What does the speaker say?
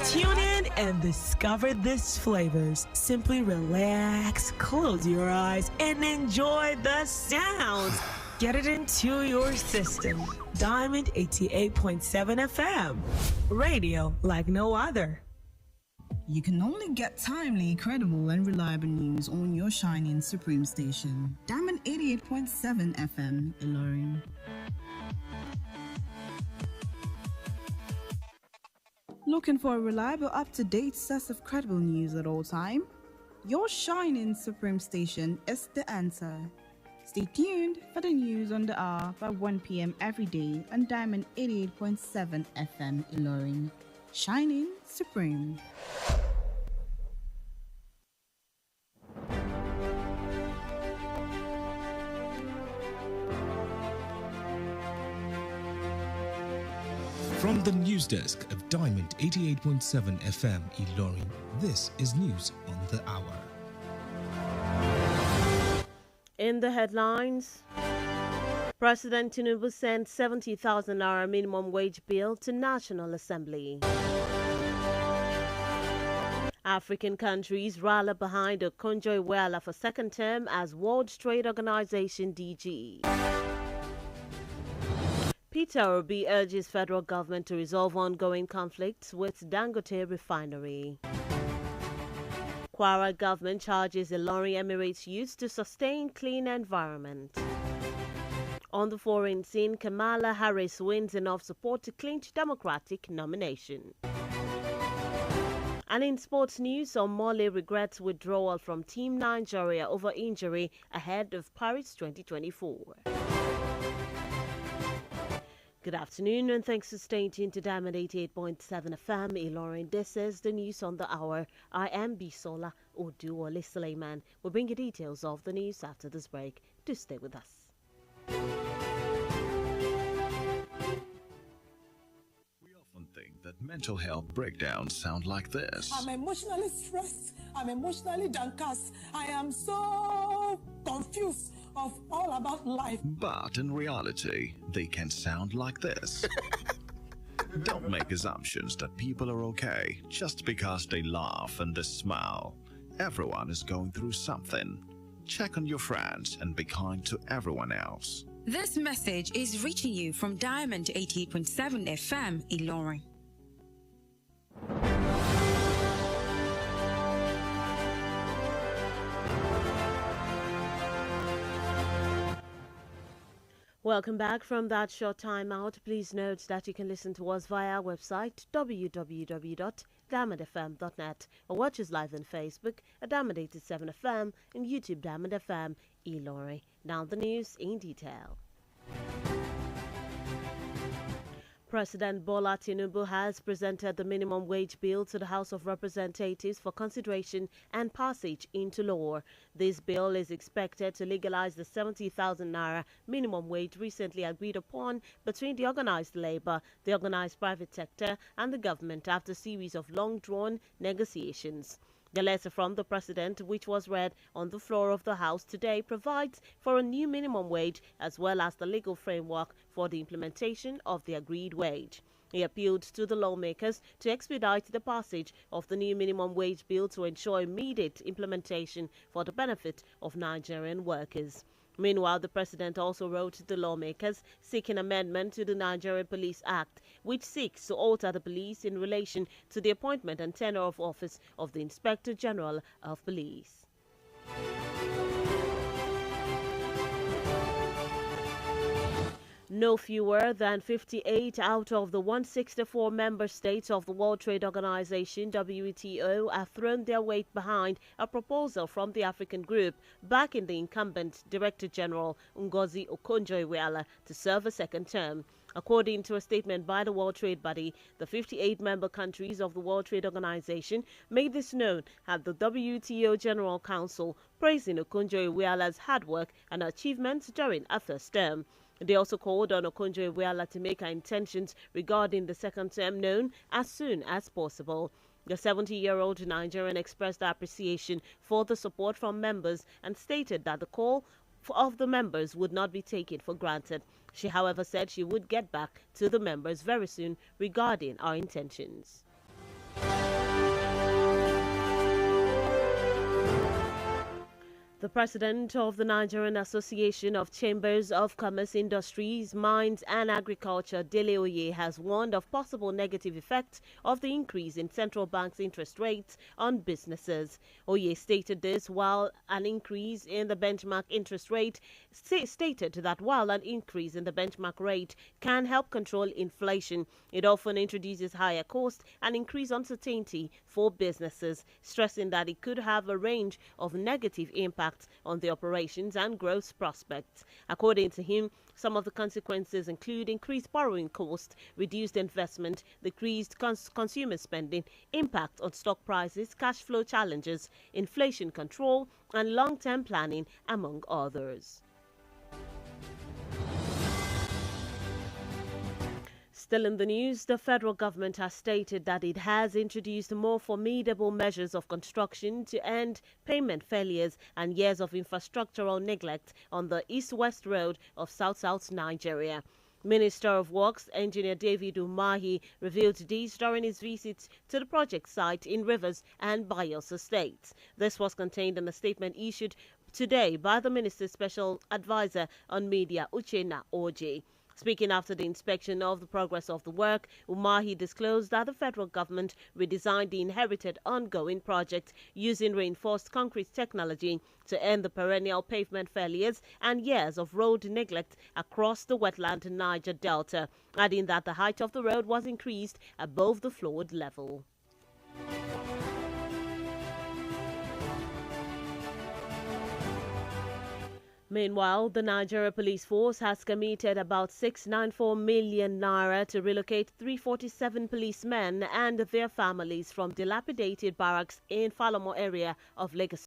Tune in and discover these flavors. Simply relax, close your eyes, and enjoy the sounds. Get it into your system. Diamond 88.7 FM. Radio like no other. You can only get timely, credible, and reliable news on your shining Supreme station. Diamond 88.7 FM, Iroyin. Looking for a reliable, up-to-date source of credible news at all time? Your shining Supreme station is the answer. Stay tuned for the news on the hour by 1 p.m. every day on Diamond 88.7 FM, Iroyin. Shining Supreme. From the news desk of Diamond 88.7 FM Iroyin, this is News on the Hour. In the headlines, President Tinubu sent 70,000 naira minimum wage bill to National Assembly. African countries rally behind Oduwole for second term as World Trade Organization DG. Peter Obi urges federal government to resolve ongoing conflicts with Dangote refinery. Kwara government charges Ilorin Emirates youth to sustain clean environment. On the foreign scene, Kamala Harris wins enough support to clinch Democratic nomination. And in sports news, Omole regrets withdrawal from Team Nigeria over injury ahead of Paris 2024. Good afternoon and thanks for staying tuned to Diamond 88.7 FM Iroyin. This is the news on the hour. I am Bisola Oduwole Suleiman. We'll bring you details of the news after this break. Do stay with us. We often think that mental health breakdowns sound like this. I'm emotionally stressed. I'm emotionally downcast. I am so confused of all about life. But in reality, they can sound like this. Don't make assumptions that people are okay just because they laugh and they smile. Everyone is going through something. Check on your friends and be kind to everyone else. This message is reaching you from Diamond 88.7 FM Iroyin. Welcome back from that short time out. Please note that you can listen to us via our website www.diamondfm.net or watch us live on Facebook at Diamond 87 FM and YouTube Diamond FM Iroyin. Now the news in detail. President Bola Tinubu has presented the minimum wage bill to the House of Representatives for consideration and passage into law. This bill is expected to legalize the 70,000 naira minimum wage recently agreed upon between the organized labor, the organized private sector, and the government after a series of long-drawn negotiations. The letter from the president, which was read on the floor of the House today, provides for a new minimum wage as well as the legal framework for the implementation of the agreed wage. He appealed to the lawmakers to expedite the passage of the new minimum wage bill to ensure immediate implementation for the benefit of Nigerian workers. Meanwhile, the president also wrote to the lawmakers seeking amendment to the Nigerian Police Act, which seeks to alter the police in relation to the appointment and tenure of office of the Inspector General of Police. No fewer than 58 out of the 164 member states of the World Trade Organization (WTO) have thrown their weight behind a proposal from the African group backing the incumbent Director General Ngozi Okonjo-Iweala to serve a second term. According to a statement by the World Trade Body, the 58 member countries of the World Trade Organization made this known at the WTO General Council, praising Okonjo-Iweala's hard work and achievements during a first term. They also called on Okonjo-Iweala to make her intentions regarding the second term known as soon as possible. The 70-year-old Nigerian expressed appreciation for the support from members and stated that the call of the members would not be taken for granted. She, however, said she would get back to the members very soon regarding our intentions. The president of the Nigerian Association of Chambers of Commerce, Industries, Mines and Agriculture, Dele Oye, has warned of possible negative effects of the increase in central bank's interest rates on businesses. Oye stated this while an increase in the benchmark interest rate stated that while an increase in the benchmark rate can help control inflation, it often introduces higher costs and increased uncertainty for businesses, stressing that it could have a range of negative impacts on the operations and growth prospects. According to him, some of the consequences include increased borrowing costs, reduced investment, decreased consumer spending, impact on stock prices, cash flow challenges, inflation control, and long-term planning, among others. Still in the news, the federal government has stated that it has introduced more formidable measures of construction to end payment failures and years of infrastructural neglect on the east-west road of South-South Nigeria. Minister of Works, Engineer David Umahi, revealed this during his visit to the project site in Rivers and Bayelsa states. This was contained in a statement issued today by the Minister's Special Advisor on Media, Uchenna Oje. Speaking after the inspection of the progress of the work, Umahi disclosed that the federal government redesigned the inherited ongoing project using reinforced concrete technology to end the perennial pavement failures and years of road neglect across the wetland Niger Delta, adding that the height of the road was increased above the flood level. Meanwhile, the Nigeria Police Force has committed about 694 million naira to relocate 347 policemen and their families from dilapidated barracks in Falomo area of Lagos